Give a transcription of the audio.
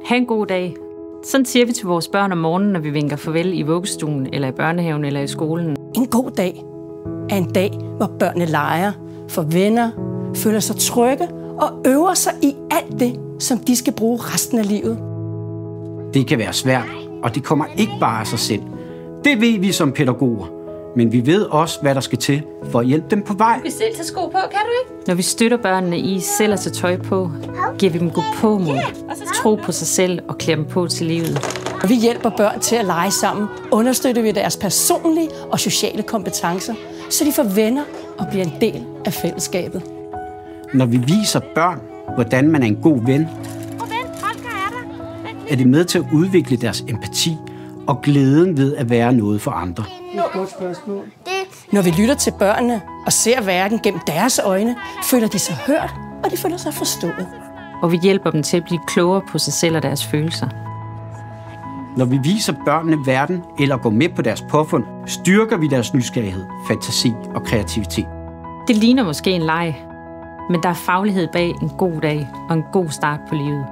Ha' en god dag. Sådan siger vi til vores børn om morgenen, når vi vinker farvel i vuggestuen, eller i børnehaven, eller i skolen. En god dag er en dag, hvor børnene leger, får venner, føler sig trygge og øver sig i alt det, som de skal bruge resten af livet. Det kan være svært, og det kommer ikke bare af sig selv. Det ved vi som pædagoger, men vi ved også, hvad der skal til for at hjælpe dem på vej. Du kan selv tage sko på, kan du ikke? Når vi støtter børnene i selv at tage tøj på, giver vi dem gå på mod, tro på sig selv og klæder dem på til livet. Når vi hjælper børn til at lege sammen, understøtter vi deres personlige og sociale kompetencer, så de får venner og bliver en del af fællesskabet. Når vi viser børn, hvordan man er en god ven, er det med til at udvikle deres empati og glæden ved at være noget for andre. Når vi lytter til børnene og ser verden gennem deres øjne, føler de sig hørt, og de føler sig forstået. Og vi hjælper dem til at blive klogere på sig selv og deres følelser. Når vi viser børnene verden eller går med på deres påfund, styrker vi deres nysgerrighed, fantasi og kreativitet. Det ligner måske en leg, men der er faglighed bag en god dag og en god start på livet.